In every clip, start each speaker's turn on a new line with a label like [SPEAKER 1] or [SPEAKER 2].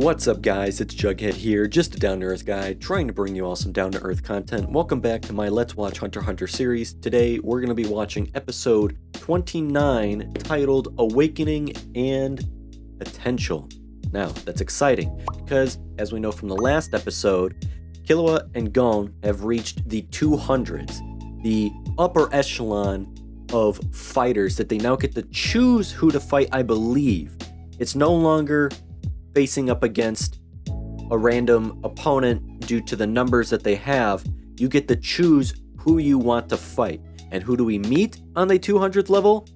[SPEAKER 1] What's up guys, it's Jughead here, just a down-to-earth guy, trying to bring you all some down-to-earth content. Welcome back to my Let's Watch Hunter x Hunter series. Today we're going to be watching episode 29, titled Awakening and Potential. Now, that's exciting, because as we know from the last episode, Killua and Gon have reached the 200s, the upper echelon of fighters that they now get to choose who to fight, I believe. It's no longer facing up against a random opponent due to the numbers that they have. You get to choose who you want to fight. And who do we meet on the 200th level?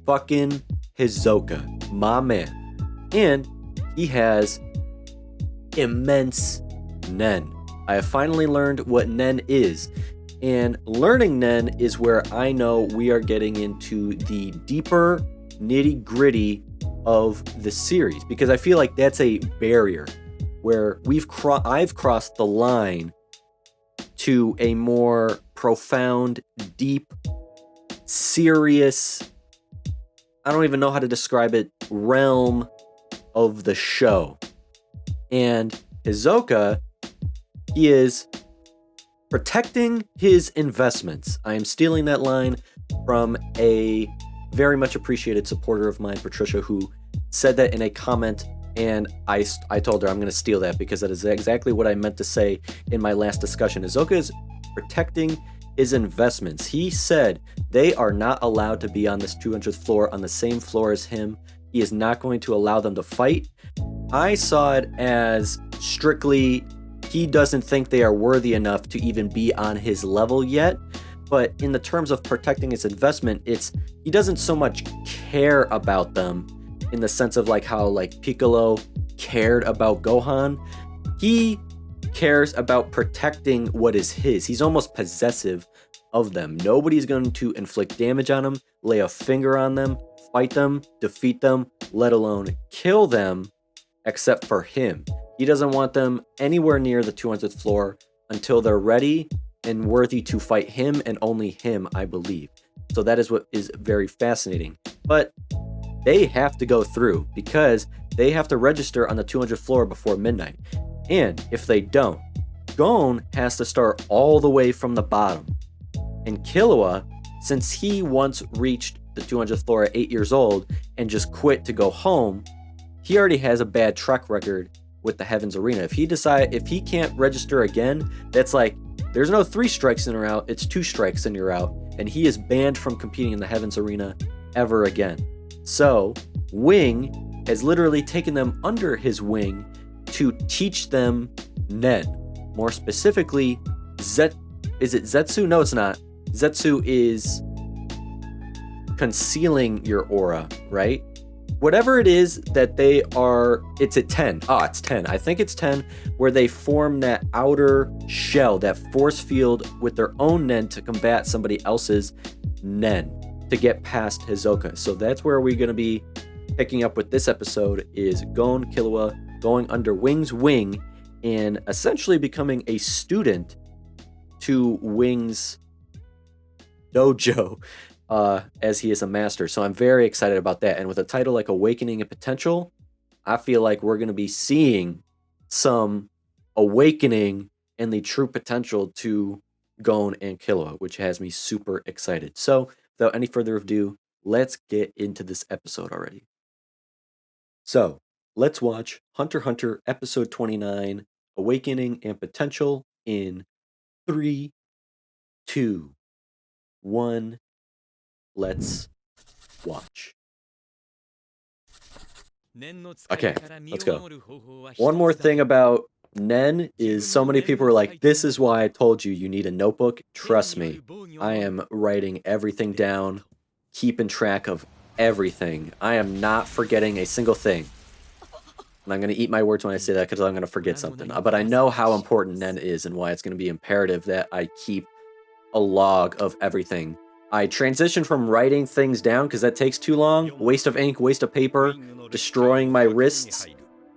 [SPEAKER 1] Fucking Hisoka, my man. And he has immense NEN. I have finally learned what NEN is. And learning NEN is where I know we are getting into the deeper nitty-gritty of the series, because I feel like that's a barrier where I've crossed the line to a more profound, deep, serious, I don't even know how to describe it, realm of the show. And Hisoka, he is protecting his investments. I am stealing that line from a very much appreciated supporter of mine, Patricia, who said that in a comment, and I told her I'm going to steal that because that is exactly what I meant to say in my last discussion. Hisoka is protecting his investments. He said they are not allowed to be on this 200th floor, on the same floor as him. He is not going to allow them to fight. I saw it as strictly he doesn't think they are worthy enough to even be on his level yet. But in the terms of protecting his investment, he doesn't so much care about them in the sense of like how like Piccolo cared about Gohan. He cares about protecting what is his. He's almost possessive of them. Nobody's going to inflict damage on him, lay a finger on them, fight them, defeat them, let alone kill them, except for him. He doesn't want them anywhere near the 200th floor until they're ready and worthy to fight him and only him, I believe. So that is what is very fascinating. But they have to go through because they have to register on the 200th floor before midnight. And if they don't, Gon has to start all the way from the bottom. And Killua, since he once reached the 200th floor at 8 years old and just quit to go home, he already has a bad track record with the Heavens Arena. If he can't register again, that's like, there's no 3 strikes and you're out, it's 2 strikes and you're out, and he is banned from competing in the Heavens Arena ever again. So, Wing has literally taken them under his wing to teach them NEN. More specifically, is it Zetsu? No, it's not. Zetsu is concealing your aura, right? Whatever it is that they are, it's at 10. It's 10. I think it's 10, where they form that outer shell, that force field with their own NEN to combat somebody else's NEN, to get past Hisoka. So that's where we're going to be picking up with this episode, is Gon Killua going under Wing's wing and essentially becoming a student to Wing's dojo. As he is a master. So I'm very excited about that. And with a title like Awakening and Potential, I feel like we're going to be seeing some awakening and the true potential to Gon and Killua, which has me super excited. So without any further ado, let's get into this episode already. So let's watch Hunter x Hunter episode 29, Awakening and Potential, in 3, 2, 1. Let's watch. Okay, let's go. One more thing about NEN is so many people are like, this is why I told you you need a notebook. Trust me, I am writing everything down, keeping track of everything. I am not forgetting a single thing. And I'm going to eat my words when I say that because I'm going to forget something. But I know how important NEN is and why it's going to be imperative that I keep a log of everything. I transitioned from writing things down because that takes too long. Waste of ink, waste of paper, destroying my wrists.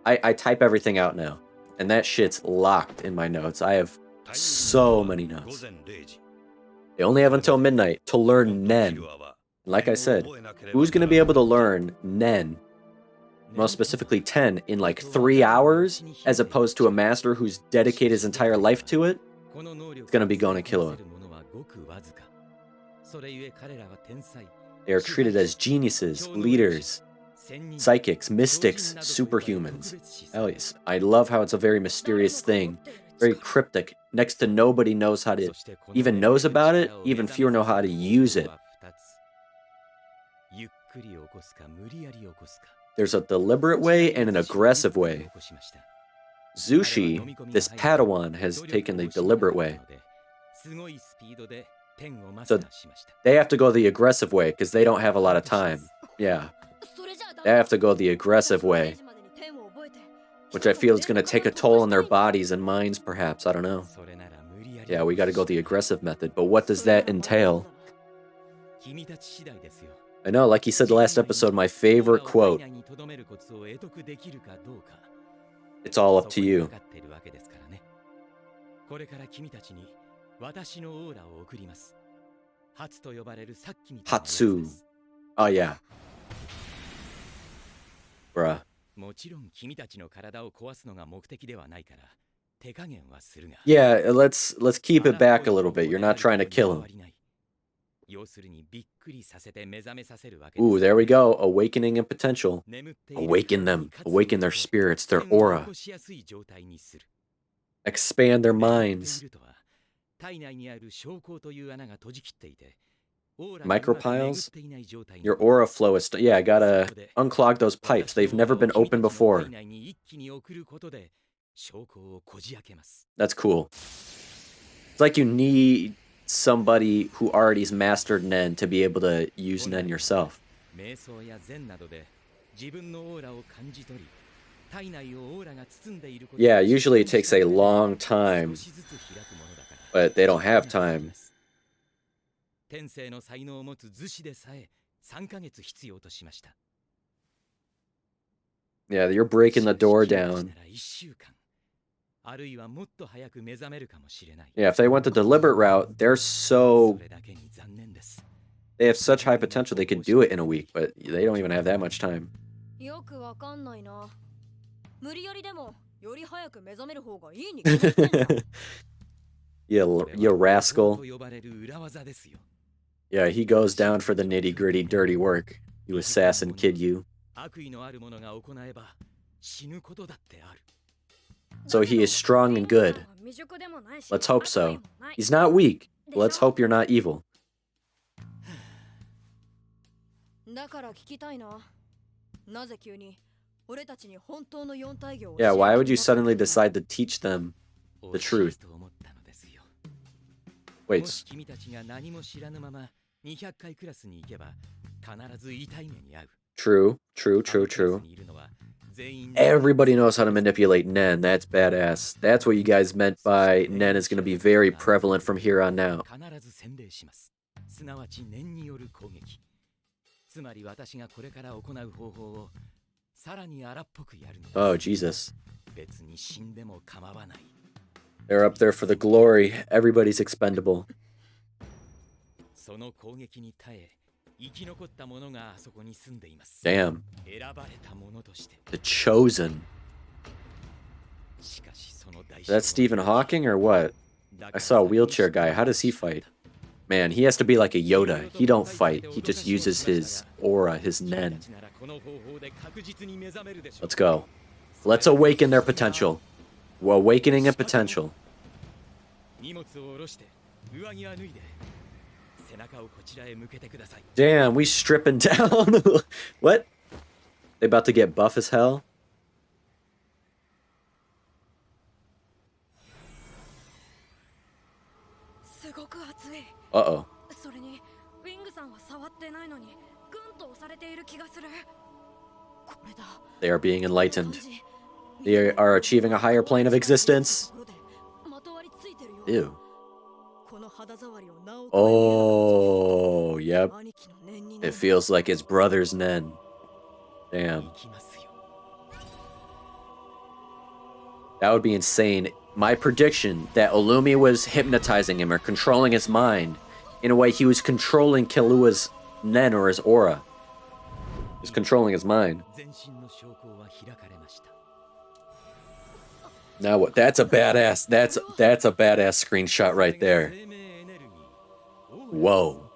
[SPEAKER 1] I type everything out now. And that shit's locked in my notes. I have so many notes. They only have until midnight to learn NEN. Like I said, who's going to be able to learn NEN most specifically 10, in like 3 hours, as opposed to a master who's dedicated his entire life to it, it's gonna be Gon and Killua. They are treated as geniuses, leaders, psychics, mystics, superhumans. Hell yes. I love how it's a very mysterious thing, very cryptic. Next to nobody knows how to, even knows about it, even fewer know how to use it. There's a deliberate way and an aggressive way. Zushi, this Padawan, has taken the deliberate way. So they have to go the aggressive way because they don't have a lot of time. Yeah. They have to go the aggressive way, which I feel is going to take a toll on their bodies and minds, perhaps. I don't know. Yeah, we got to go the aggressive method. But what does that entail? I know, like he said the last episode, my favorite quote. It's all up to you. Hatsu. Oh, yeah. Bruh. Yeah, let's keep it back a little bit. You're not trying to kill him. Ooh, there we go. Awakening and potential. Awaken them. Awaken their spirits, their aura. Expand their minds. Micropyles? Your aura flow is... Yeah, I gotta unclog those pipes. They've never been opened before. That's cool. It's like you need somebody who already's mastered NEN to be able to use NEN yourself. Yeah, usually it takes a long time, but they don't have time. Yeah, you're breaking the door down. Yeah, if they went the deliberate route, they have such high potential they could do it in a week, but they don't even have that much time. You rascal. Yeah, he goes down for the nitty-gritty dirty work. You assassin kid, you. So he is strong and good. Let's hope so. He's not weak. Let's hope you're not evil. Yeah, why would you suddenly decide to teach them the truth? Wait. True. Everybody knows how to manipulate NEN. That's badass. That's what you guys meant by NEN is going to be very prevalent from here on out. Oh, Jesus. They're up there for the glory. Everybody's expendable. Damn. The Chosen. Is that Stephen Hawking or what? I saw a wheelchair guy. How does he fight? Man, he has to be like a Yoda. He don't fight. He just uses his aura, his NEN. Let's go. Let's awaken their potential. We're awakening a potential. Damn, we stripping down. What? They about to get buff as hell? Uh-oh. They are being enlightened. They are achieving a higher plane of existence. Ew. Oh, yep. It feels like his brother's NEN. Damn. That would be insane. My prediction that Olympia was hypnotizing him or controlling his mind. In a way, he was controlling KILLUA'S NEN or his aura. He was controlling his mind. Now what? That's a badass. That's a badass screenshot right there. Whoa.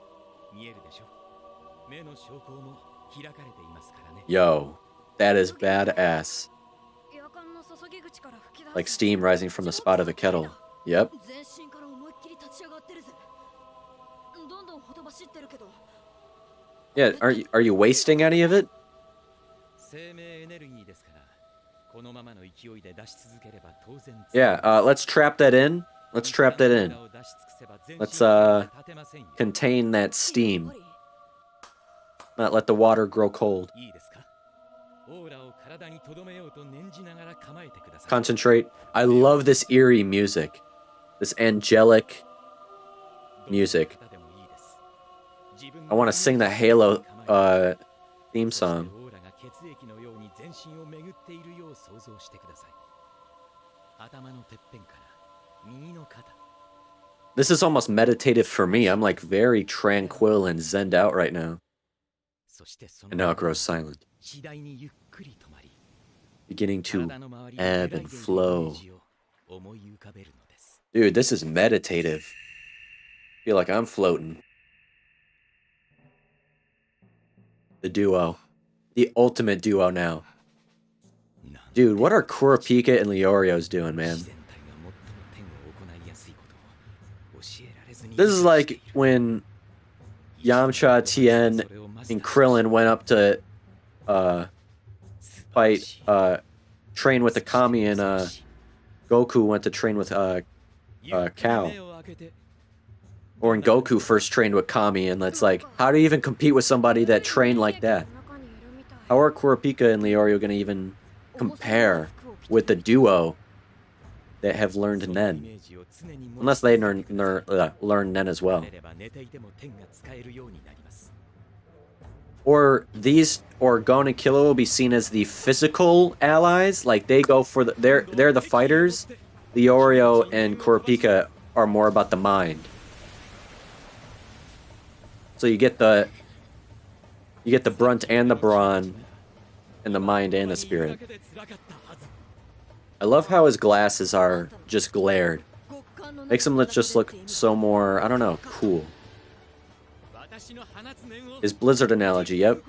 [SPEAKER 1] Yo, that is badass. Like steam rising from the spout of a kettle. Yep. Yeah, are you wasting any of it? Yeah, let's trap that in. Let's trap that in. Let's contain that steam. Not let the water grow cold. Concentrate. I love this eerie music. This angelic music. I want to sing the Halo theme song. This is almost meditative for me. I'm like very tranquil and zenned out right now. And now it grows silent. Beginning to ebb and flow. Dude, this is meditative. I feel like I'm floating. The duo. The ultimate duo now. Dude, what are Corepika and Leorio's doing, man? This is like when Yamcha, Tien, and Krillin went up to fight, train with the Kami, and Goku went to train with Kao. Or when Goku first trained with Kami, and it's like, how do you even compete with somebody that trained like that? How are Corepika and Leorio gonna even compare with the duo that have learned NEN? Unless they learn NEN as well. Or Gon and Killua will be seen as the physical allies, like they go for they're the fighters. Leorio and Corepika are more about the mind. So you get the brunt and the brawn, and the mind and the spirit. I love how his glasses are just glared. Makes him just look so more, I don't know, cool. His blizzard analogy, yep.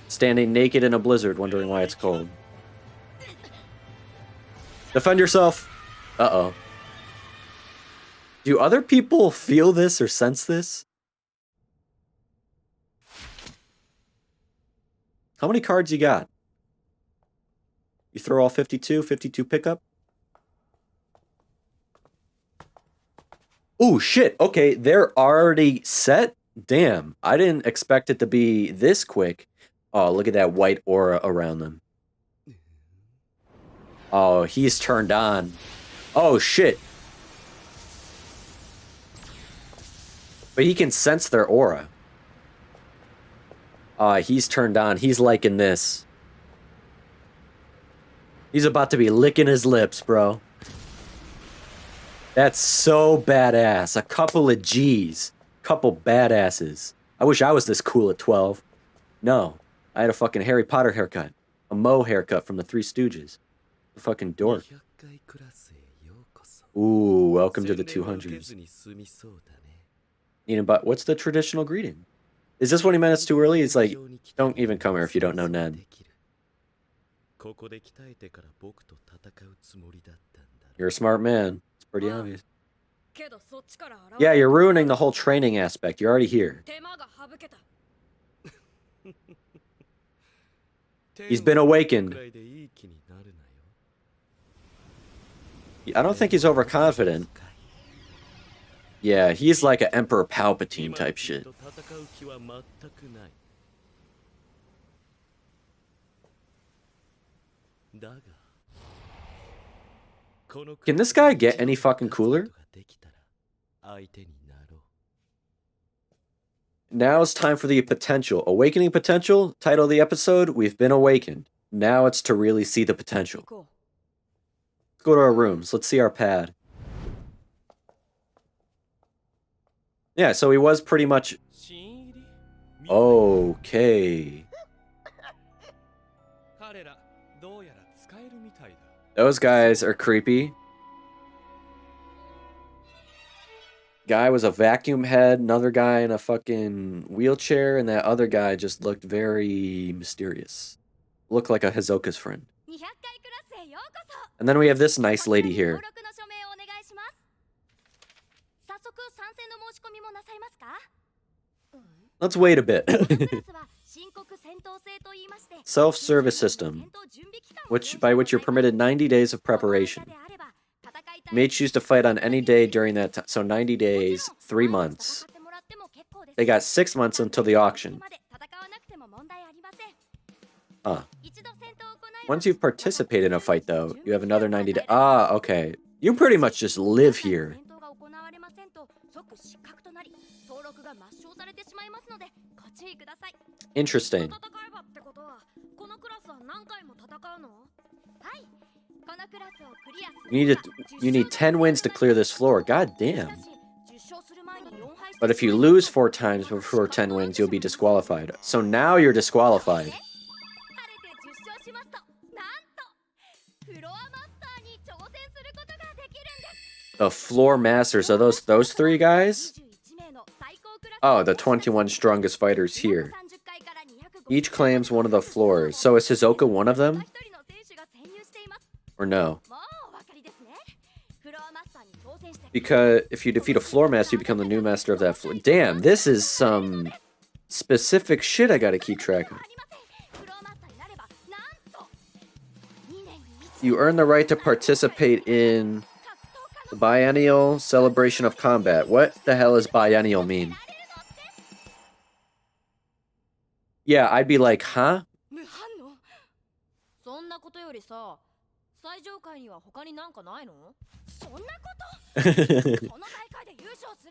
[SPEAKER 1] Standing naked in a blizzard, wondering why it's cold. Defend yourself! Uh-oh. Do other people feel this or sense this? How many cards you got? You throw all 52? 52 pickup? Oh, shit. Okay, they're already set? Damn, I didn't expect it to be this quick. Oh, look at that white aura around them. Oh, he's turned on. Oh, shit. But he can sense their aura. He's turned on. He's liking this. He's about to be licking his lips, bro. That's so badass. A couple of G's. Couple badasses. I wish I was this cool at 12. No. I had a fucking Harry Potter haircut. A Moe haircut from the Three Stooges. A fucking dork. Ooh, welcome to the 200s. But what's the traditional greeting? Is this when he meant it's too early? It's like, don't even come here if you don't know NEN. You're a smart man. It's pretty obvious. Yeah, you're ruining the whole training aspect. You're already here. He's been awakened. I don't think he's overconfident. Yeah, he's like an Emperor Palpatine type shit. Can this guy get any fucking cooler? Now it's time for the potential. Awakening potential? Title of the episode, We've Been Awakened. Now it's to really see the potential. Let's go to our rooms. Let's see our pad. Yeah, so he was pretty much... Okay. Those guys are creepy. Guy was a vacuum head, another guy in a fucking wheelchair, and that other guy just looked very mysterious. Looked like a Hisoka's friend. And then we have this nice lady here. Let's wait a bit. Self-service system, by which you're permitted 90 days of preparation. You may choose to fight on any day during that time. So 90 days, 3 months. They got 6 months until the auction. Once you've participated in a fight, though, you have another 90 days. Okay. You pretty much just live here. Interesting. You need 10 wins to clear this floor. God damn. But if you lose 4 times before 10 wins, you'll be disqualified. So now you're disqualified. The floor masters, are those 3 guys? Oh, the 21 strongest fighters here. Each claims one of the floors. So is Hisoka one of them? Or no? Because if you defeat a floor master, you become the new master of that floor. Damn, this is some specific shit I gotta keep track of. You earn the right to participate in the biennial celebration of combat. What the hell does biennial mean? Yeah, I'd be like, huh?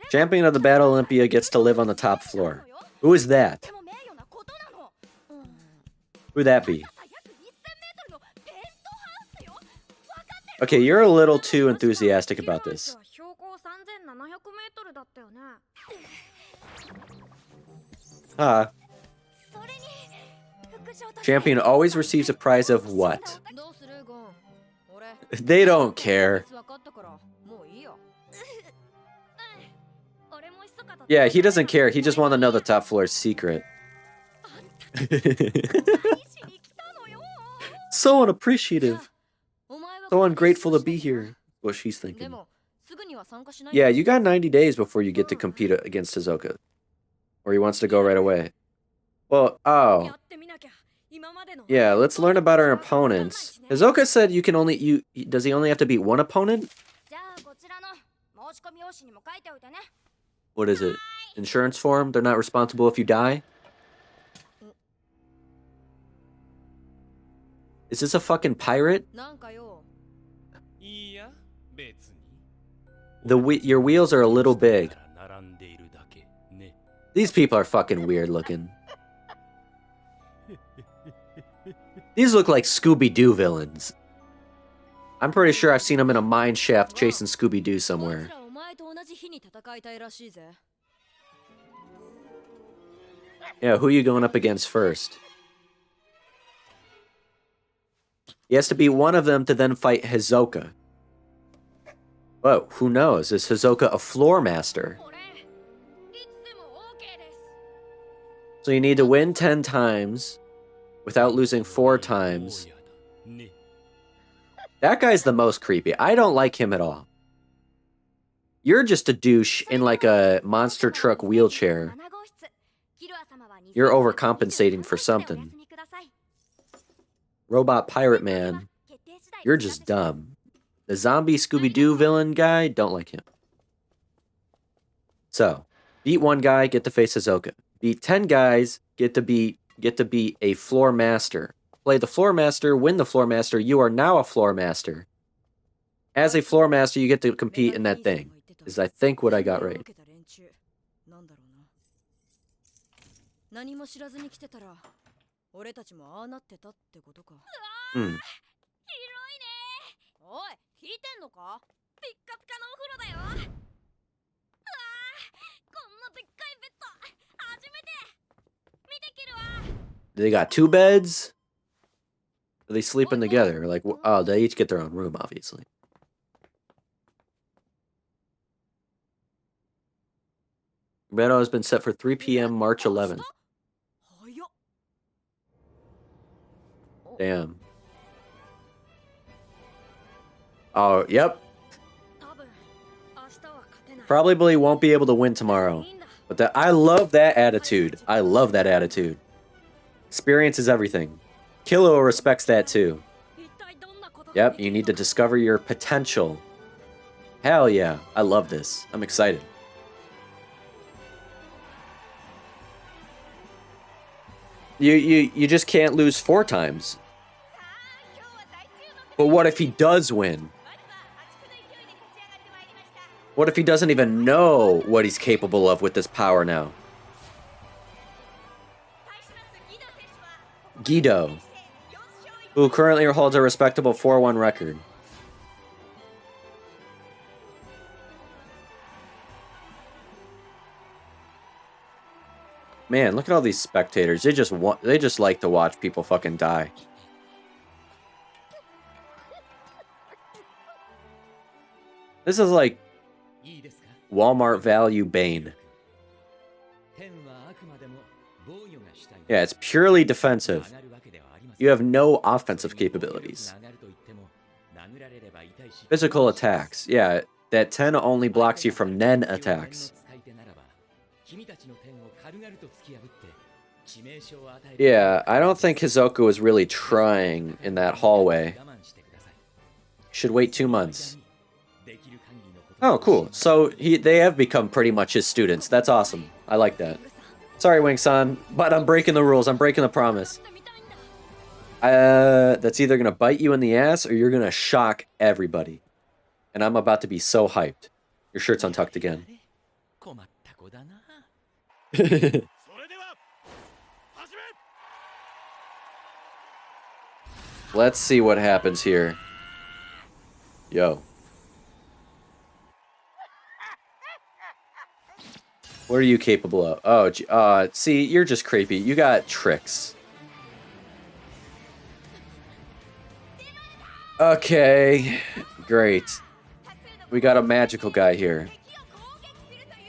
[SPEAKER 1] Champion of the Battle Olympia gets to live on the top floor. Who is that? Who'd that be? Okay, you're a little too enthusiastic about this. Champion always receives a prize of what? They don't care. Yeah, he doesn't care. He just wants to know the top floor's secret. So unappreciative. So ungrateful to be here. What she's thinking. Yeah, you got 90 days before you get to compete against Hisoka. Or he wants to go right away. Well, oh. Yeah, let's learn about our opponents. Hisoka said you can only... Does he only have to beat one opponent? What is it? Insurance form? They're not responsible if you die? Is this a fucking pirate? Your wheels are a little big. These people are fucking weird looking. These look like Scooby-Doo villains. I'm pretty sure I've seen them in a mine shaft chasing Scooby-Doo somewhere. Yeah, who are you going up against first? He has to beat one of them to then fight Hisoka. Whoa, who knows? Is Hisoka a floor master? So you need to win 10 times without losing 4 times. That guy's the most creepy. I don't like him at all. You're just a douche in like a monster truck wheelchair. You're overcompensating for something. Robot Pirate Man, you're just dumb. The zombie Scooby-Doo villain guy, don't like him. So, beat one guy, get to face Hisoka. Beat 10 guys, get to be a floor master. Play the floor master, win the floor master, you are now a floor master. As a floor master, you get to compete in that thing. Is I think what I got right. They got 2 beds. Are they sleeping together? Like, oh, they each get their own room, obviously. Battle has been set for 3 p.m. March 11th. Damn. Oh, yep. Probably won't be able to win tomorrow. But I love that attitude. I love that attitude. Experience is everything. Killua respects that too. Yep, you need to discover your potential. Hell yeah, I love this. I'm excited. You just can't lose 4 times. But what if he does win? What if he doesn't even know what he's capable of with this power now? Gido, who currently holds a respectable 4-1 record. Man, look at all these spectators. They just like to watch people fucking die. This is like Walmart value Bane. Yeah, it's purely defensive. You have no offensive capabilities. Physical attacks. Yeah, that 10 only blocks you from NEN attacks. Yeah, I don't think Hisoka was really trying in that hallway. Should wait 2 months. Oh, cool. So they have become pretty much his students. That's awesome. I like that. Sorry, Wing-san, but I'm breaking the rules. I'm breaking the promise. That's either going to bite you in the ass or you're going to shock everybody. And I'm about to be so hyped. Your shirt's untucked again. Let's see what happens here. Yo. What are you capable of? Oh, see, you're just creepy. You got tricks. Okay, great. We got a magical guy here.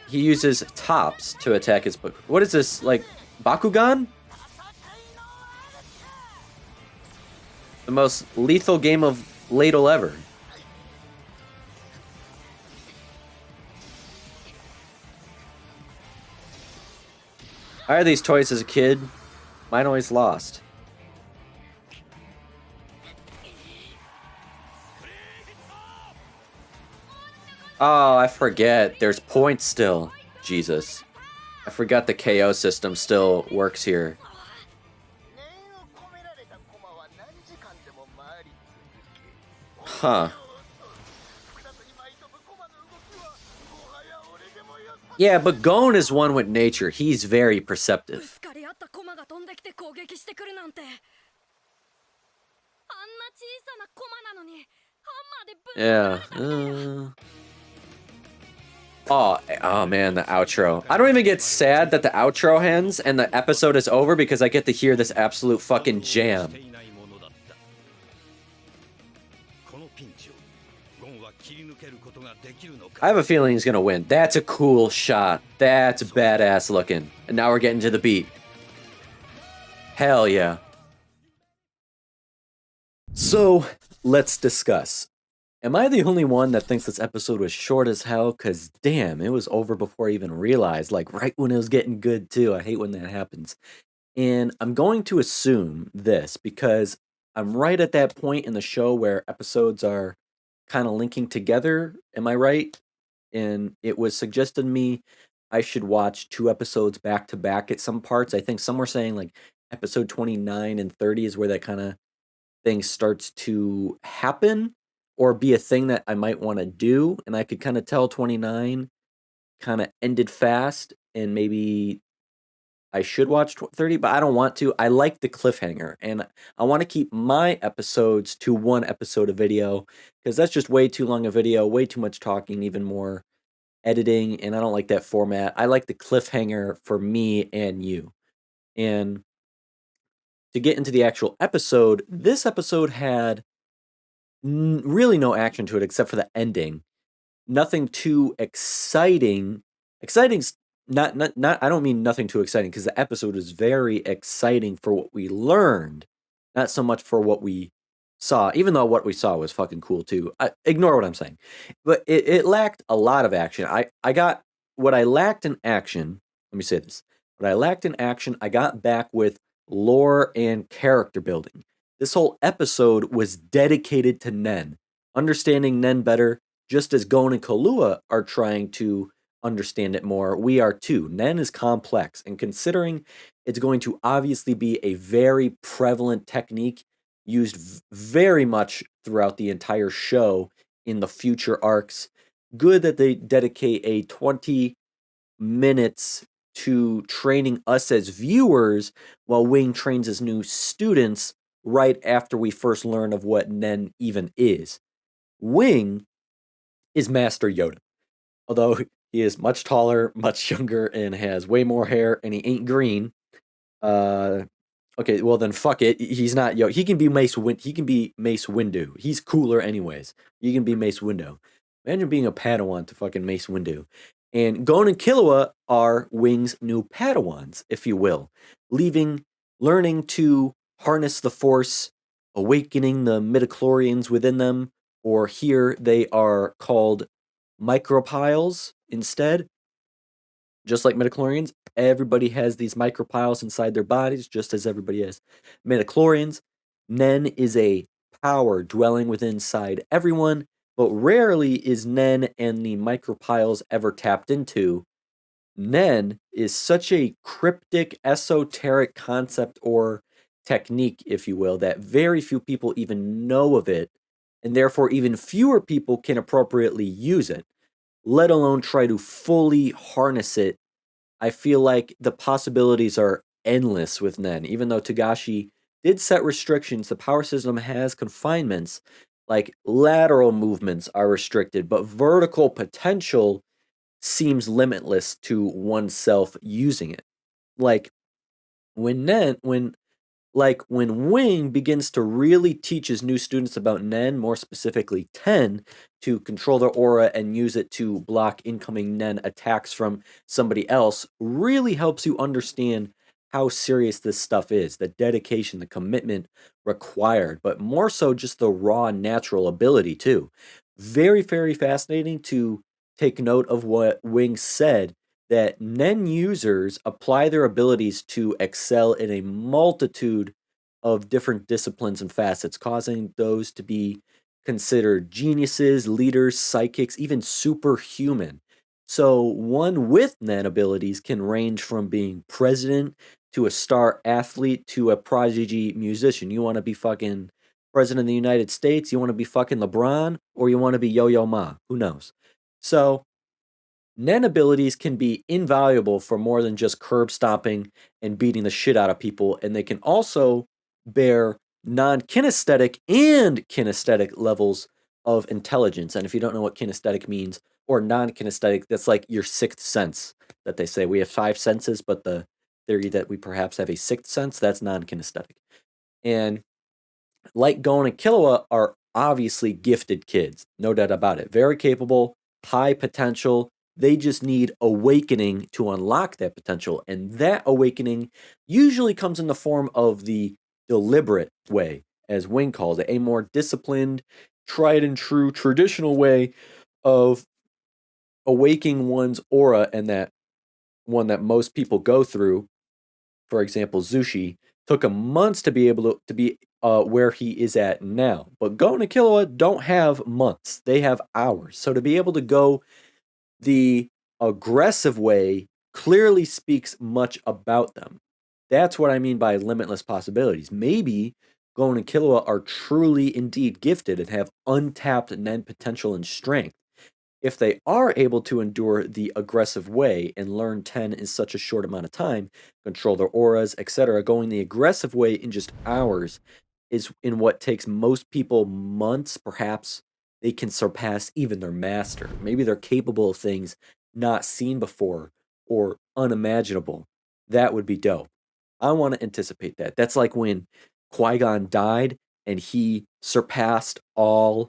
[SPEAKER 1] He uses tops to attack his book. What is this, like, Bakugan? The most lethal game of Ladle ever. I had these toys as a kid. Mine always lost. Oh, I forget. There's points still. Jesus. I forgot the KO system still works here. Huh. Yeah, but Gon is one with nature. He's very perceptive. Yeah. Oh man, the outro. I don't even get sad that the outro ends and the episode is over because I get to hear this absolute fucking jam. I have a feeling he's gonna win. That's a cool shot. That's badass looking. And now we're getting to the beat. Hell yeah. So, let's discuss. Am I the only one that thinks this episode was short as hell? Because damn, it was over before I even realized. Like, right when it was getting good, too. I hate when that happens. And I'm going to assume this because I'm right at that point in the show where episodes are kind of linking together. Am I right? And it was suggested to me I should watch 2 episodes back to back at some parts. I think some were saying like episode 29 and 30 is where that kind of thing starts to happen or be a thing that I might want to do. And I could kind of tell 29 kind of ended fast and maybe I should watch 30, but I don't want to. I like the cliffhanger and I want to keep my episodes to 1 episode of video because that's just way too long a video, way too much talking, even more editing, and I don't like that format. I like the cliffhanger for me and you. And to get into the actual episode, this episode had really no action to it except for the ending. Nothing too exciting. Exciting's not I don't mean nothing too exciting because the episode was very exciting for what we learned, not so much for what we saw, even though what we saw was fucking cool too. Ignore what I'm saying. But it lacked a lot of action. I got what I lacked in action, let me say this. What I lacked in action, I got back with lore and character building. This whole episode was dedicated to Nen, understanding Nen better, just as Gon and Killua are trying to understand it more, we are too. Nen is complex, and considering it's going to obviously be a very prevalent technique used very much throughout the entire show in the future arcs, good that they dedicate a 20 minutes to training us as viewers while Wing trains his new students right after we first learn of what Nen even is. Wing is Master Yoda. Although he is much taller, much younger, and has way more hair, and he ain't green. Uh, okay, well then fuck it. He's not Yoda. He can be He can be Mace Windu. He's cooler anyways. He can be Mace Windu. Imagine being a Padawan to fucking Mace Windu. And Gon and Killua are Wing's new Padawans, if you will, learning to harness the Force, awakening the midichlorians within them, or here they are called micropyles instead. Just like midichlorians, everybody has these micropyles inside their bodies, just as everybody has midichlorians. Nen is a power dwelling within inside everyone, but rarely is Nen and the micropyles ever tapped into. Nen is such a cryptic, esoteric concept or technique, if you will, that very few people even know of it, and therefore even fewer people can appropriately use it, let alone try to fully harness it. I feel like the possibilities are endless with Nen. Even though Togashi did set restrictions, the power system has confinements, like lateral movements are restricted, but vertical potential seems limitless to oneself using it. Like when Nen, when Wing begins to really teach his new students about Nen, more specifically Ten, to control their aura and use it to block incoming Nen attacks from somebody else, really helps you understand how serious this stuff is, the dedication, the commitment required, but more so just the raw natural ability too. Very, very fascinating to take note of what Wing said, that Nen users apply their abilities to excel in a multitude of different disciplines and facets, causing those to be considered geniuses, leaders, psychics, even superhuman. So, one with Nen abilities can range from being president to a star athlete to a prodigy musician. You want to be fucking president of the United States? You want to be fucking LeBron? Or you want to be Yo Yo Ma? Who knows? So, Nen abilities can be invaluable for more than just curb stomping and beating the shit out of people, and they can also bear non kinesthetic and kinesthetic levels of intelligence. And if you don't know what kinesthetic means or non kinesthetic, that's like your sixth sense that they say. We have five senses, but the theory that we perhaps have a sixth sense, that's non kinesthetic. And like Gon and Killua are obviously gifted kids, no doubt about it. Very capable, high potential. They just need awakening to unlock that potential. And that awakening usually comes in the form of the deliberate way, as Wing calls it, a more disciplined, tried and true, traditional way of awakening one's aura, and that one that most people go through. For example, Zushi took him months to be able to be where he is at now. But Gon and Killua don't have months; they have hours. So to be able to go the aggressive way clearly speaks much about them. That's what I mean by limitless possibilities. Maybe Gon and Killua are truly indeed gifted and have untapped Nen potential and strength. If they are able to endure the aggressive way and learn 10 in such a short amount of time, control their auras, etc., going the aggressive way in just hours is in what takes most people months, perhaps they can surpass even their master. Maybe they're capable of things not seen before or unimaginable. That would be dope. I want to anticipate that. That's like when Qui-Gon died and he surpassed all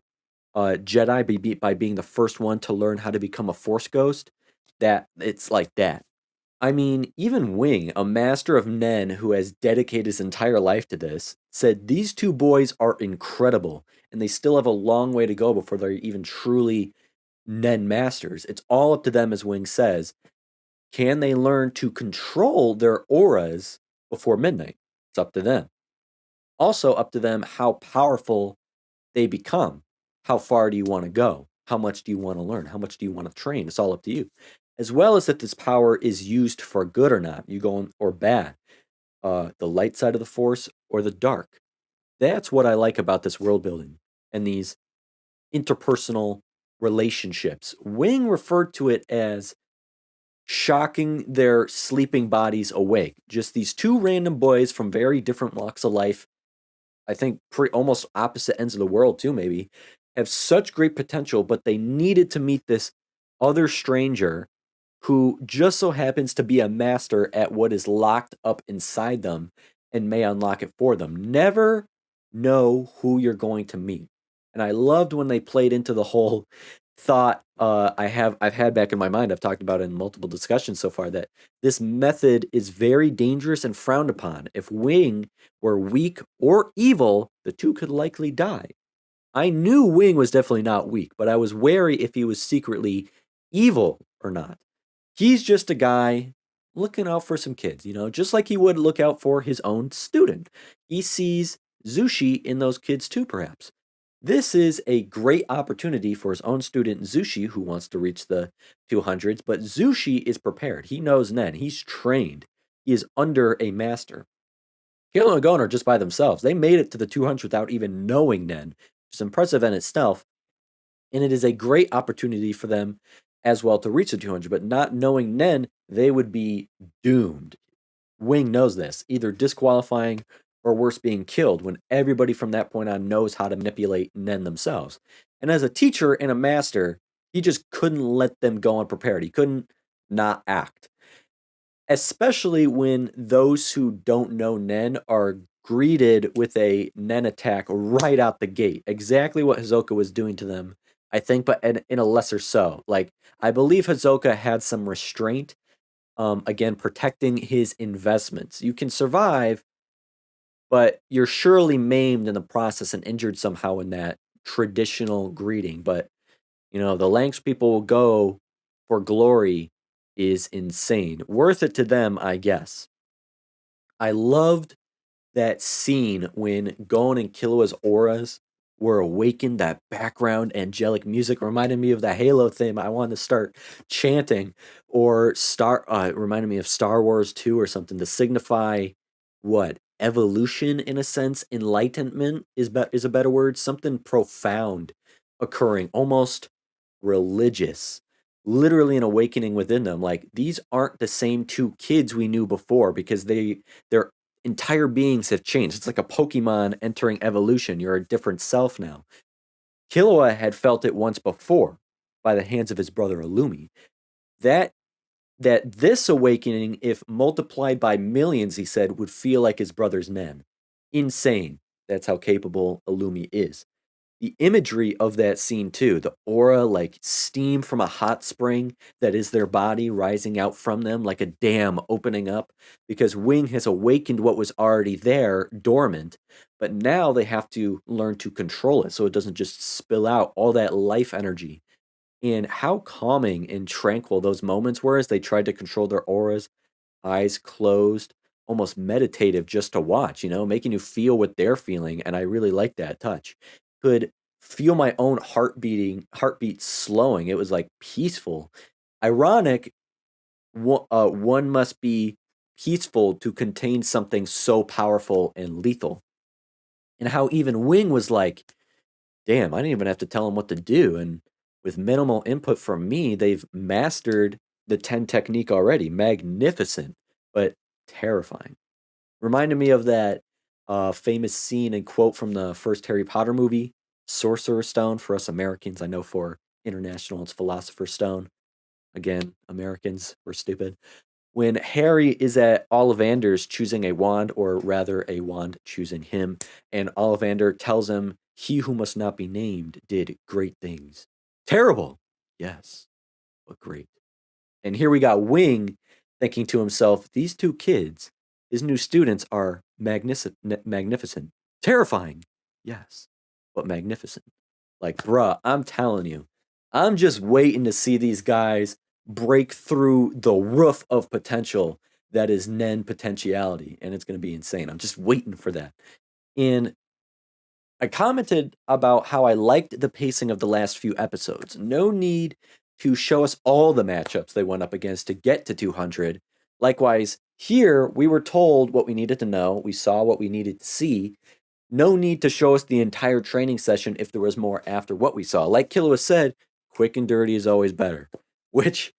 [SPEAKER 1] Jedi by being the first one to learn how to become a Force ghost. That it's like that. I mean, even Wing, a master of Nen who has dedicated his entire life to this, said these two boys are incredible and they still have a long way to go before they're even truly Nen masters. It's all up to them, as Wing says. Can they learn to control their auras before midnight? It's up to them. Also, up to them how powerful they become. How far do you want to go? How much do you want to learn? How much do you want to train? It's all up to you. As well as if this power is used for good or not, you going or bad, the light side of the force or the dark. That's what I like about this world building and these interpersonal relationships. Wing referred to it as shocking their sleeping bodies awake. Just these two random boys from very different walks of life, I think almost opposite ends of the world too, maybe, have such great potential, but they needed to meet this other stranger who just so happens to be a master at what is locked up inside them and may unlock it for them. Never know who you're going to meet. And I loved when they played into the whole thought I've had back in my mind. I've talked about it in multiple discussions so far that this method is very dangerous and frowned upon. If Wing were weak or evil, the two could likely die. I knew Wing was definitely not weak, but I was wary if he was secretly evil or not. He's just a guy looking out for some kids, just like he would look out for his own student. He sees Zushi in those kids too, perhaps. This is a great opportunity for his own student Zushi, who wants to reach the 200s, but Zushi is prepared. He knows Nen. He's trained. He is under a master. Killua and Gon are just by themselves. They made it to the 200s without even knowing Nen, which is impressive in itself. And it is a great opportunity for them as well to reach the 200. But not knowing Nen, they would be doomed. Wing knows this, either disqualifying or worse, being killed when everybody from that point on knows how to manipulate Nen themselves. And as a teacher and a master, he just couldn't let them go unprepared. He couldn't not act. Especially when those who don't know Nen are greeted with a Nen attack right out the gate. Exactly what Hisoka was doing to them, I think, but in a lesser so. Like, I believe Hisoka had some restraint, again, protecting his investments. You can survive, but you're surely maimed in the process and injured somehow in that traditional greeting. But, the lengths people will go for glory is insane. Worth it to them, I guess. I loved that scene when Gon and Killua's auras were awakened. That background angelic music reminded me of the Halo theme. I wanted to start chanting, or it reminded me of Star Wars 2 or something to signify what evolution in a sense. Enlightenment is a better word. Something profound occurring, almost religious. Literally an awakening within them. Like, these aren't the same two kids we knew before because their entire beings have changed. It's like a Pokemon entering evolution. You're a different self now. Killua had felt it once before by the hands of his brother Illumi. That this awakening, if multiplied by millions, he said, would feel like his brother's Nen. Insane. That's how capable Illumi is. The imagery of that scene too, the aura like steam from a hot spring that is their body rising out from them like a dam opening up because Wing has awakened what was already there dormant, but now they have to learn to control it so it doesn't just spill out all that life energy. And how calming and tranquil those moments were as they tried to control their auras, eyes closed, almost meditative just to watch, making you feel what they're feeling. And I really like that touch. Could feel my own heartbeat slowing. It was like peaceful. Ironic, one must be peaceful to contain something so powerful and lethal. And how even Wing was like, damn, I didn't even have to tell him what to do. And with minimal input from me, they've mastered the 10 technique already. Magnificent, but terrifying. Reminded me of that famous scene and quote from the first Harry Potter movie, Sorcerer's Stone. For us Americans, I know for international, it's Philosopher's Stone. Again, Americans, we're stupid. When Harry is at Ollivander's choosing a wand, or rather a wand choosing him, and Ollivander tells him, "He who must not be named did great things." Terrible, yes, but great. And here we got Wing thinking to himself, "These two kids, his new students, are magnificent. Terrifying, yes, but magnificent." Like, bruh, I'm telling you, I'm just waiting to see these guys break through the roof of potential that is NEN potentiality, and it's going to be insane. I'm just waiting for that. And I commented about how I liked the pacing of the last few episodes. No need to show us all the matchups they went up against to get to 200. Likewise, here we were told what we needed to know, we saw what we needed to see. No need to show us the entire training session if there was more after what we saw. Like Killua said, quick and dirty is always better. Which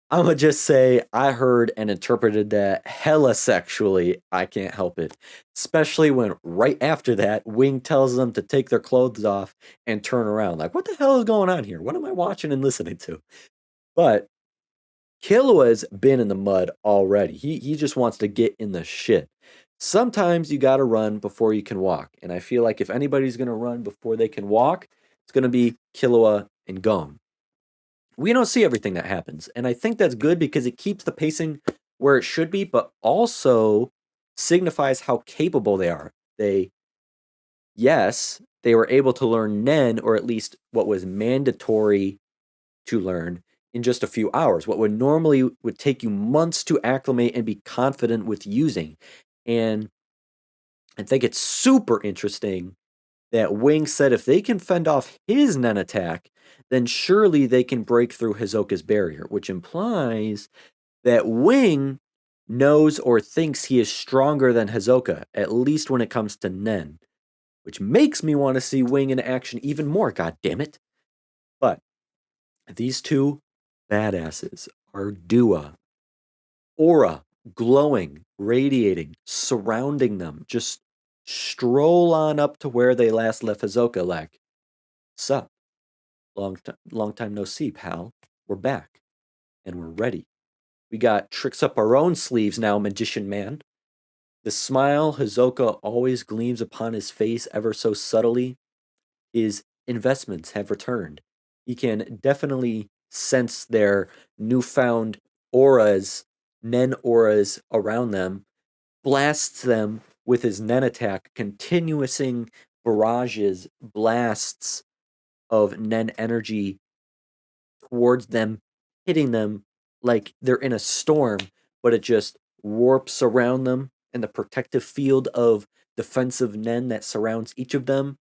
[SPEAKER 1] I'm gonna just say I heard and interpreted that hella sexually. I can't help it. Especially when right after that, Wing tells them to take their clothes off and turn around. Like, what the hell is going on here? What am I watching and listening to? But Killua's been in the mud already. He just wants to get in the shit. Sometimes you gotta run before you can walk. And I feel like if anybody's gonna run before they can walk, it's gonna be Killua and Gon. We don't see everything that happens. And I think that's good because it keeps the pacing where it should be, but also signifies how capable they are. Yes, they were able to learn NEN, or at least what was mandatory to learn, in just a few hours. What would normally would take you months to acclimate and be confident with using. And I think it's super interesting that Wing said if they can fend off his NEN attack, then surely they can break through Hisoka's barrier, which implies that Wing knows or thinks he is stronger than Hisoka, at least when it comes to NEN, which makes me want to see Wing in action even more, god damn it. But these two badasses are Dua, aura, glowing, radiating, surrounding them. Just stroll on up to where they last left Hisoka, like, sup, long time no see, pal. We're back, and we're ready. We got tricks up our own sleeves now, magician man. The smile Hisoka always gleams upon his face ever so subtly. His investments have returned. He can definitely sense their newfound auras, NEN auras around them, blasts them with his NEN attack, continuousing barrages, blasts of NEN energy towards them, hitting them like they're in a storm, but it just warps around them, and the protective field of defensive NEN that surrounds each of them.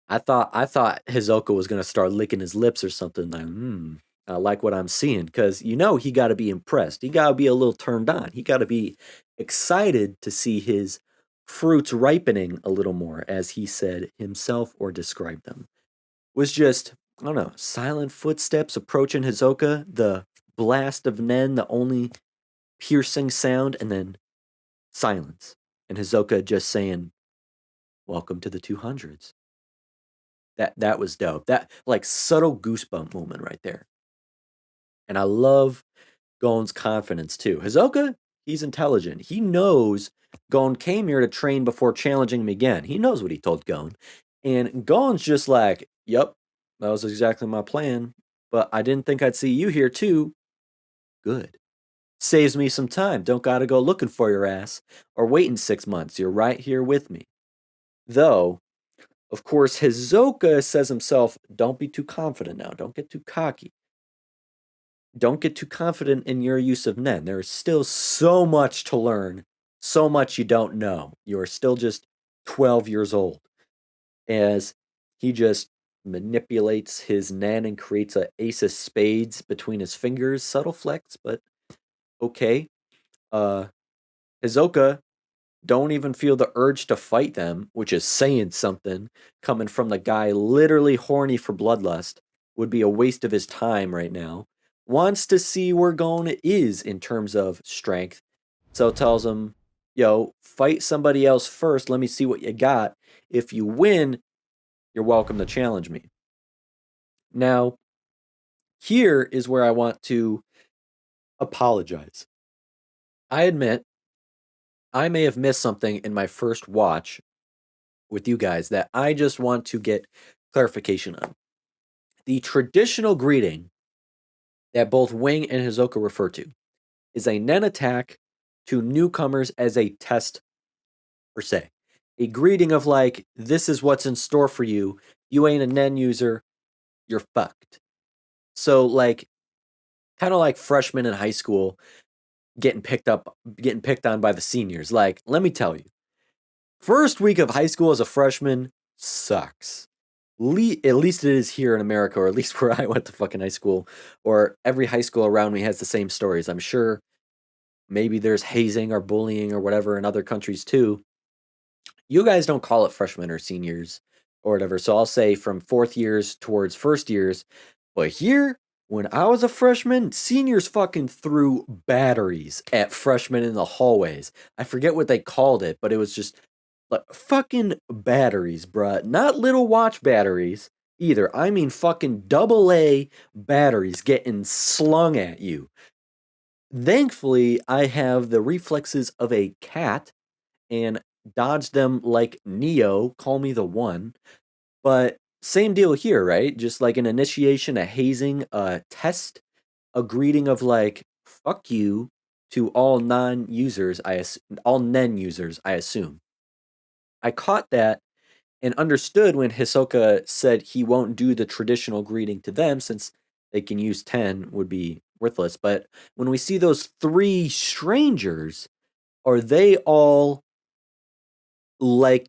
[SPEAKER 1] I thought Hisoka was gonna start licking his lips or something. Like, I like what I'm seeing, because he got to be impressed. He got to be a little turned on. He got to be excited to see his fruits ripening a little more, as he said himself or described them. Was just, I don't know, silent footsteps approaching Hisoka, the blast of NEN, the only piercing sound, and then silence. And Hisoka just saying, "Welcome to the 200s." That was dope. That, like, subtle goosebump moment right there. And I love Gon's confidence too. Hisoka, he's intelligent. He knows Gon came here to train before challenging him again. He knows what he told Gon. And Gon's just like, "Yep, that was exactly my plan. But I didn't think I'd see you here too. Good. Saves me some time. Don't gotta go looking for your ass or waiting 6 months. You're right here with me." Though, of course, Hisoka says himself, "Don't be too confident now. Don't get too cocky. Don't get too confident in your use of NEN. There is still so much to learn, so much you don't know. You are still just 12 years old." As he just manipulates his NEN and creates a ace of spades between his fingers. Subtle flex, but okay. Uh, Hisoka don't even feel the urge to fight them, which is saying something, coming from the guy literally horny for bloodlust. Would be a waste of his time right now. Wants to see where Gon is in terms of strength. So tells him, "Yo, fight somebody else first. Let me see what you got. If you win, you're welcome to challenge me." Now, here is where I want to apologize. I admit I may have missed something in my first watch with you guys that I just want to get clarification on. The traditional greeting that both Wing and Hisoka refer to is a NEN attack to newcomers as a test, per se. A greeting of like, this is what's in store for you. You ain't a NEN user, you're fucked. So like, kind of like freshmen in high school getting picked on by the seniors. Like, let me tell you, first week of high school as a freshman sucks. At least it is here in America, or at least where I went to fucking high school, or every high school around me has the same stories. I'm sure maybe there's hazing or bullying or whatever in other countries too. You guys don't call it freshmen or seniors or whatever. So I'll say from fourth years towards first years. But here, when I was a freshman, seniors fucking threw batteries at freshmen in the hallways. I forget what they called it, but it was just like fucking batteries, bruh. Not little watch batteries either. I mean fucking AA batteries getting slung at you. Thankfully, I have the reflexes of a cat and dodge them like Neo, call me the one. But same deal here, right? Just like an initiation, a hazing, a test, a greeting of like, fuck you to all non-users, all NEN users, I assume. I caught that and understood when Hisoka said he won't do the traditional greeting to them since they can use 10 would be worthless. But when we see those three strangers, are they all like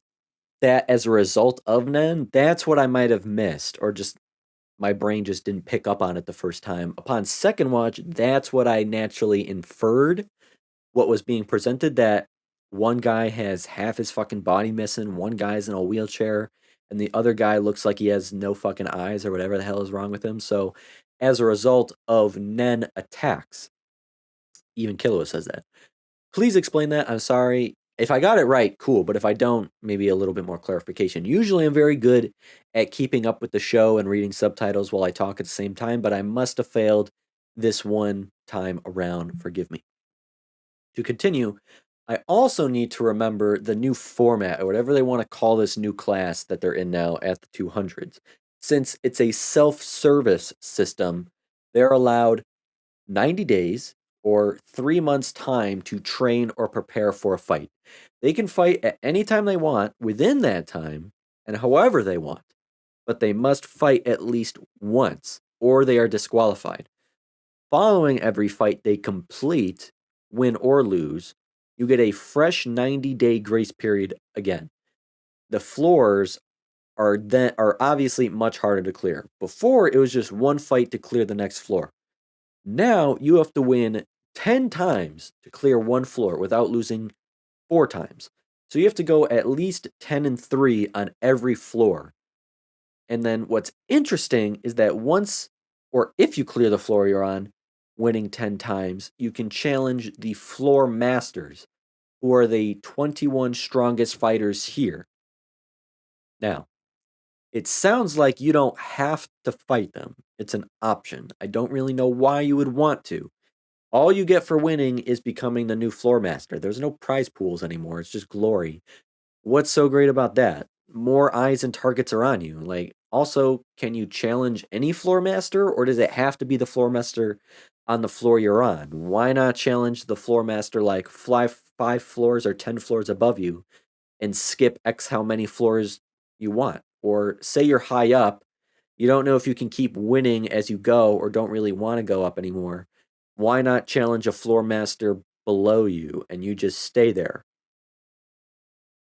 [SPEAKER 1] that as a result of NEN? That's what I might have missed, or just my brain just didn't pick up on it the first time. Upon second watch, that's what I naturally inferred what was being presented, that one guy has half his fucking body missing, one guy's in a wheelchair, and the other guy looks like he has no fucking eyes or whatever the hell is wrong with him. So, as a result of NEN attacks, even Killua says that. Please explain that. I'm sorry. If I got it right, cool. But if I don't, maybe a little bit more clarification. Usually I'm very good at keeping up with the show and reading subtitles while I talk at the same time, but I must have failed this one time around. Forgive me. To continue, I also need to remember the new format, or whatever they want to call this new class that they're in now at the 200s. Since it's a self-service system, they're allowed 90 days or 3 months' time to train or prepare for a fight. They can fight at any time they want within that time and however they want, but they must fight at least once or they are disqualified. Following every fight they complete, win or lose, you get a fresh 90-day grace period again. The floors are obviously much harder to clear. Before, it was just one fight to clear the next floor. Now you have to win 10 times to clear one floor without losing 4 times. So you have to go at least 10-3 on every floor. And then what's interesting is that once, or if you clear the floor you're on, winning 10 times, you can challenge the floor masters, who are the 21 strongest fighters here. Now, it sounds like you don't have to fight them. It's an option. I don't really know why you would want to. All you get for winning is becoming the new floor master. There's no prize pools anymore. It's just glory. What's so great about that? More eyes and targets are on you. Like, also, can you challenge any floor master, or does it have to be the floor master on the floor you're on? Why not challenge the floor master like fly 5 floors or 10 floors above you and skip X how many floors you want? Or say you're high up, you don't know if you can keep winning as you go or don't really want to go up anymore. Why not challenge a floor master below you and you just stay there?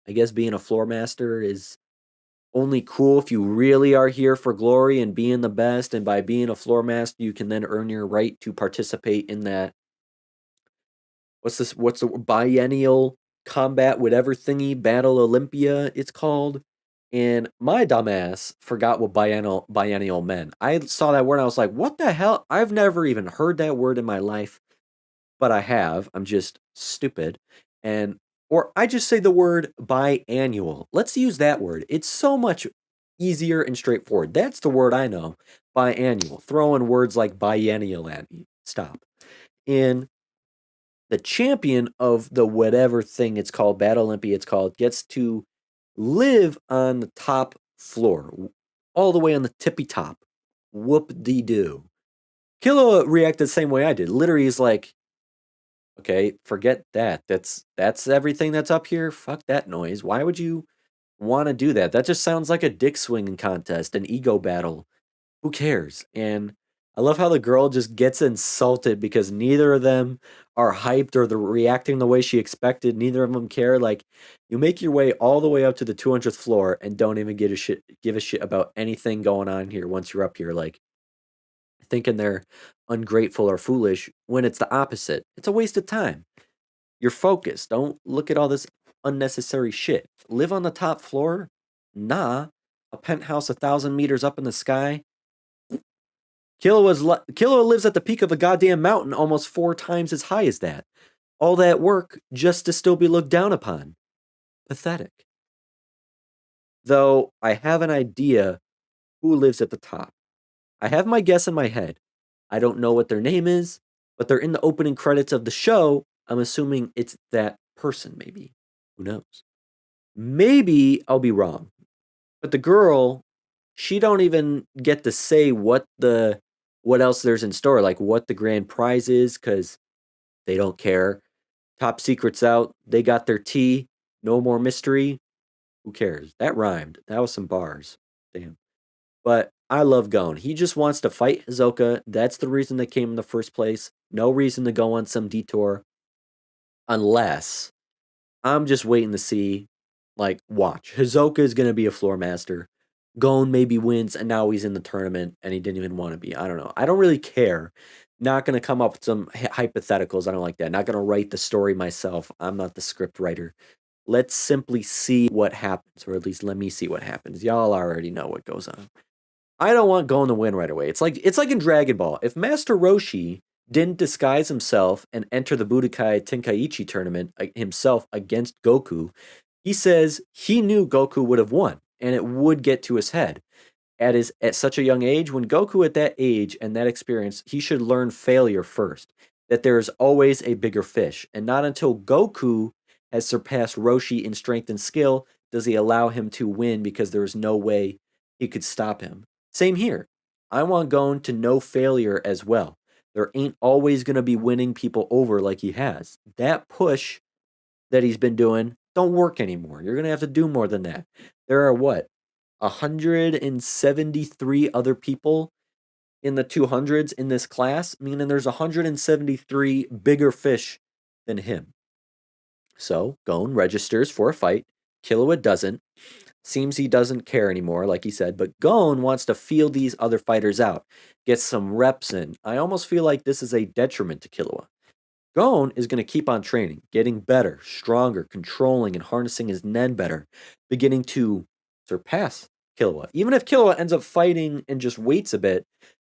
[SPEAKER 1] I guess being a floor master is only cool if you really are here for glory and being the best, and by being a floor master you can then earn your right to participate in that, what's the biennial combat whatever thingy battle Olympia it's called. And my dumbass forgot what biennial meant. I saw that word and I was like, what the hell? I've never even heard that word in my life, but I have. I'm just stupid. And or I just say the word biannual. Let's use that word. It's so much easier and straightforward. That's the word I know. Biannual. Throwing words like biennial at me. Stop. And the champion of the whatever thing it's called, Battle Olympia it's called, gets to live on the top floor, all the way on the tippy top. Whoop-de-doo. Killua reacted the same way I did. Literally is like, okay, forget that. That's everything that's up here. Fuck that noise. Why would you want to do that? That just sounds like a dick swinging contest, an ego battle. Who cares? And I love how the girl just gets insulted because neither of them are hyped or they're reacting the way she expected. Neither of them care. Like, you make your way all the way up to the 200th floor and don't even give a shit about anything going on here once you're up here. Like, thinking they're ungrateful or foolish when it's the opposite. It's a waste of time. You're focused. Don't look at all this unnecessary shit. Live on the top floor? Nah. A penthouse 1,000 meters up in the sky? Killua lives at the peak of a goddamn mountain almost 4 times as high as that. All that work just to still be looked down upon. Pathetic. Though I have an idea who lives at the top. I have my guess in my head. I don't know what their name is, but they're in the opening credits of the show. I'm assuming it's that person, maybe. Who knows? Maybe I'll be wrong. But the girl, she don't even get to say what else there's in store, like what the grand prize is, because they don't care. Top secret's out. They got their tea. No more mystery. Who cares? That rhymed. That was some bars. Damn. But I love Gon. He just wants to fight Hisoka. That's the reason they came in the first place. No reason to go on some detour. Unless I'm just waiting to see, like, watch. Hisoka is going to be a floor master. Gon maybe wins, and now he's in the tournament, and he didn't even want to be. I don't know. I don't really care. Not going to come up with some hypotheticals. I don't like that. Not going to write the story myself. I'm not the script writer. Let's simply see what happens, or at least let me see what happens. Y'all already know what goes on. I don't want Gon to win right away. It's like in Dragon Ball. If Master Roshi didn't disguise himself and enter the Budokai Tenkaichi tournament himself against Goku, he says he knew Goku would have won, and it would get to his head. At such a young age, when Goku at that age and that experience, he should learn failure first, that there is always a bigger fish, and not until Goku has surpassed Roshi in strength and skill does he allow him to win because there is no way he could stop him. Same here. I want Gon to know failure as well. There ain't always going to be winning people over like he has. That push that he's been doing don't work anymore. You're going to have to do more than that. There are 173 other people in the 200s in this class, meaning there's 173 bigger fish than him. So Gon registers for a fight. Killua doesn't. Seems he doesn't care anymore, like he said, but Gon wants to feel these other fighters out, get some reps in. I almost feel like this is a detriment to Killua. Gon is going to keep on training, getting better, stronger, controlling and harnessing his NEN better, beginning to surpass Killua. Even if Killua ends up fighting and just waits a bit,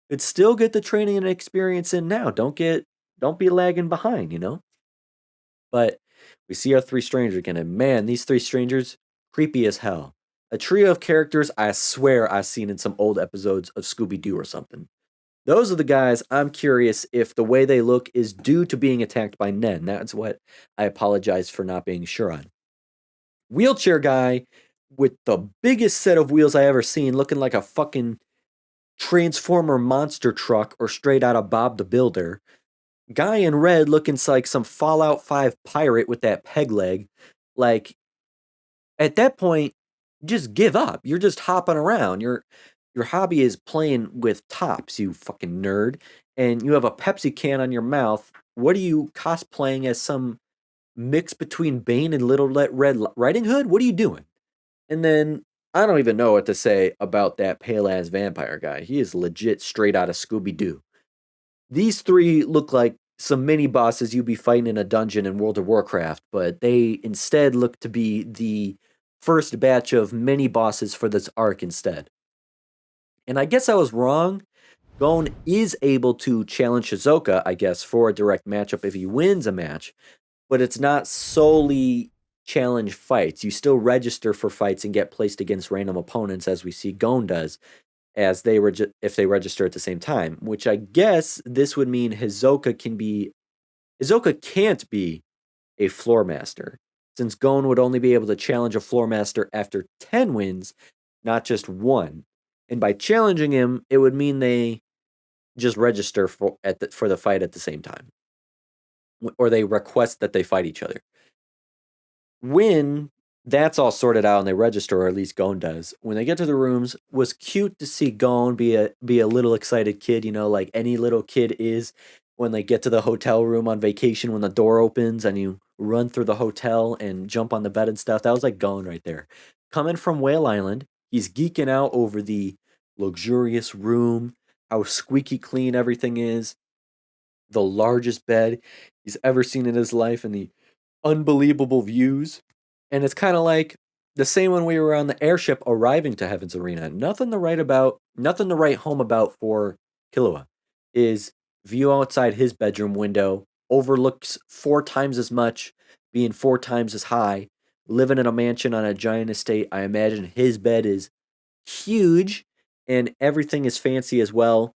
[SPEAKER 1] it's still get the training and experience in now. Don't be lagging behind, you know? But we see our 3 strangers again, and man, these 3 strangers, creepy as hell. A trio of characters I swear I've seen in some old episodes of Scooby-Doo or something. Those are the guys I'm curious if the way they look is due to being attacked by NEN. That's what I apologize for not being sure on. Wheelchair guy with the biggest set of wheels I ever seen, looking like a fucking Transformer monster truck or straight out of Bob the Builder. Guy in red looking like some Fallout 5 pirate with that peg leg. Like, at that point, just give up. You're just hopping around. Your hobby is playing with tops, you fucking nerd. And you have a Pepsi can on your mouth. What are you cosplaying as some mix between Bane and Little Red Riding Hood? What are you doing? And then I don't even know what to say about that pale ass vampire guy. He is legit straight out of Scooby-Doo. These 3 look like some mini bosses you'd be fighting in a dungeon in World of Warcraft, but they instead look to be the first batch of mini bosses for this arc instead. And I guess I was wrong. Gon is able to challenge Hisoka, I guess, for a direct matchup if he wins a match, but it's not solely challenge fights. You still register for fights and get placed against random opponents, as we see Gon does, as if they register at the same time, which I guess this would mean Hisoka can be Hisoka can't be a floor master, since Gon would only be able to challenge a floor master after 10 wins, not just one. And by challenging him, it would mean they just register for the fight at the same time, or they request that they fight each other. When that's all sorted out and they register, or at least Gon does, when they get to the rooms, was cute to see Gon be a little excited kid, like any little kid is when they get to the hotel room on vacation when the door opens and you run through the hotel and jump on the bed and stuff. That was like Gon right there. Coming from Whale Island, he's geeking out over the luxurious room, how squeaky clean everything is, the largest bed he's ever seen in his life, and the unbelievable views. And it's kind of like the same when we were on the airship arriving to Heaven's Arena. Nothing to write home about for Killua is view outside his bedroom window, overlooks 4 times as much, being 4 times as high, living in a mansion on a giant estate. I imagine his bed is huge and everything is fancy as well.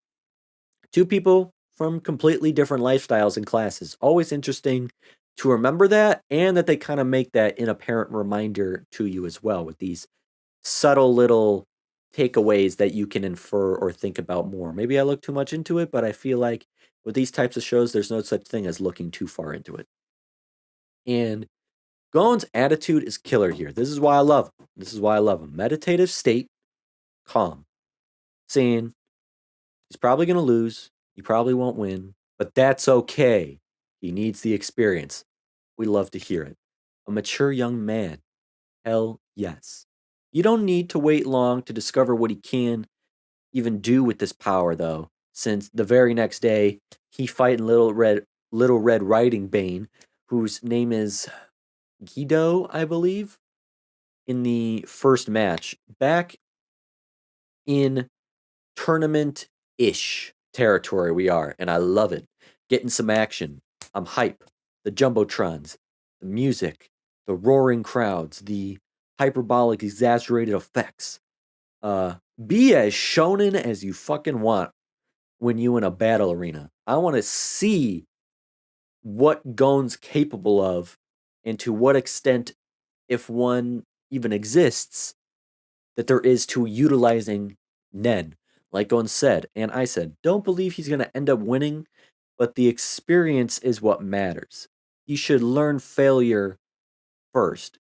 [SPEAKER 1] Two people from completely different lifestyles and classes. Always interesting to remember that, and that they kind of make that an apparent reminder to you as well with these subtle little takeaways that you can infer or think about more. Maybe I look too much into it, but I feel like with these types of shows, there's no such thing as looking too far into it. And Gon's attitude is killer here. This is why I love him. This is why I love him. Meditative state, calm. Saying he's probably going to lose. He probably won't win, but that's okay. He needs the experience. We love to hear it. A mature young man. Hell yes. You don't need to wait long to discover what he can even do with this power, though, since the very next day he fighting Little Red Riding Bane, whose name is Gido, I believe, in the first match back in tournament-ish territory we are, and I love it. Getting some action. I'm hype. The Jumbotrons, the music, the roaring crowds, the hyperbolic exaggerated effects. Be as shonen as you fucking want when you in a battle arena. I want to see what Gon's capable of and to what extent, if one even exists, that there is to utilizing NEN. Like Gon said, and I said, don't believe he's going to end up winning, but the experience is what matters. He should learn failure first.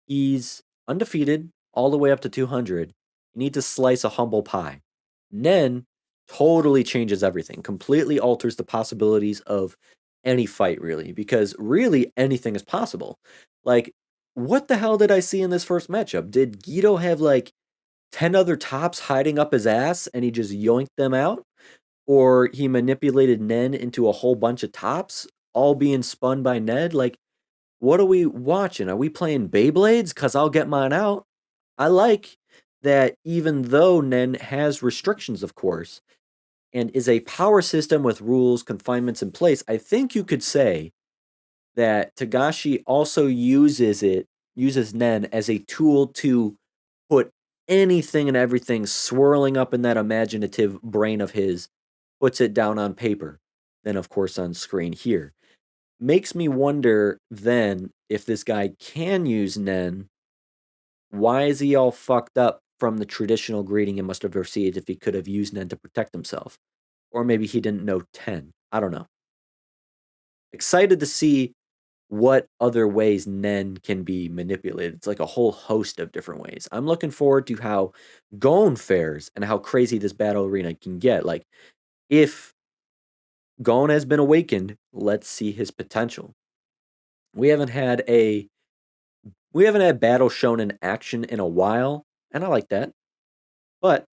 [SPEAKER 1] He's undefeated all the way up to 200. You need to slice a humble pie. NEN totally changes everything, completely alters the possibilities of any fight, really, because really anything is possible. Like, what the hell did I see in this first matchup? Did Gido have like 10 other tops hiding up his ass and he just yoinked them out? Or he manipulated NEN into a whole bunch of tops, all being spun by Ned? Like, what are we watching? Are we playing Beyblades? Because I'll get mine out. I like that even though NEN has restrictions, of course, and is a power system with rules, confinements in place, I think you could say that Tagashi also uses NEN as a tool to put anything and everything swirling up in that imaginative brain of his, puts it down on paper, then of course on screen here. Makes me wonder then if this guy can use NEN, why is he all fucked up from the traditional greeting he must have received if he could have used NEN to protect himself? Or maybe he didn't know 10. I don't know. Excited to see what other ways NEN can be manipulated. It's like a whole host of different ways. I'm looking forward to how Gon fares and how crazy this battle arena can get. Like, if Gon has been awakened, let's see his potential. We haven't had battle shown in action in a while, and I like that. But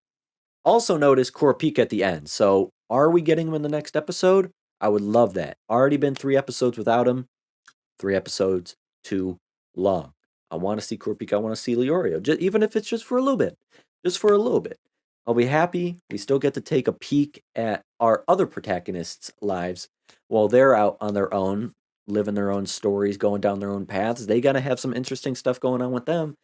[SPEAKER 1] also notice Corepika at the end. So, are we getting him in the next episode? I would love that. Already been 3 episodes without him. 3 episodes too long. I want to see Corepika. I want to see Leorio, even if it's just for a little bit. Just for a little bit. I'll be happy. We still get to take a peek at our other protagonists' lives while they're out on their own, living their own stories, going down their own paths. They got to have some interesting stuff going on with them.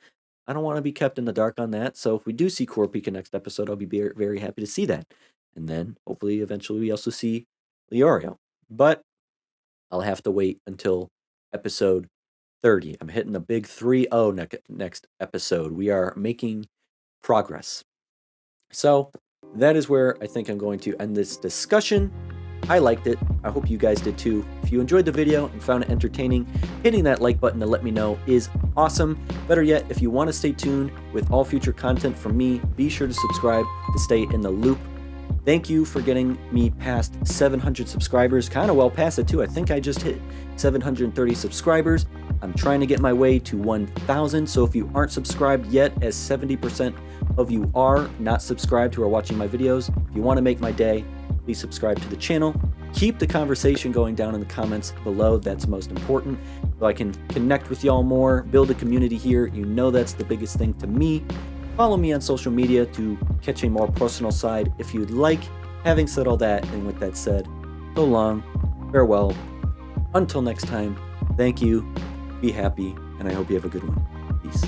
[SPEAKER 1] I don't want to be kept in the dark on that. So if we do see Corepika next episode, I'll be very, very happy to see that. And then hopefully eventually we also see Leorio. But I'll have to wait until episode 30. I'm hitting the big 3-0 next episode. We are making progress. So that is where I think I'm going to end this discussion. I liked it. I hope you guys did too. If you enjoyed the video and found it entertaining, hitting that like button to let me know is awesome. Better yet, if you want to stay tuned with all future content from me, be sure to subscribe to stay in the loop. Thank you for getting me past 700 subscribers. Kind of well past it too. I think I just hit 730 subscribers. I'm trying to get my way to 1,000. So if you aren't subscribed yet, as 70% of you are not subscribed who are watching my videos, if you want to make my day, please subscribe to the channel. Keep the conversation going down in the comments below. That's most important. So I can connect with y'all more, build a community here. You know that's the biggest thing to me. Follow me on social media to catch a more personal side if you'd like. Having said all that, and with that said, so long, farewell. Until next time, thank you, be happy, and I hope you have a good one. Peace.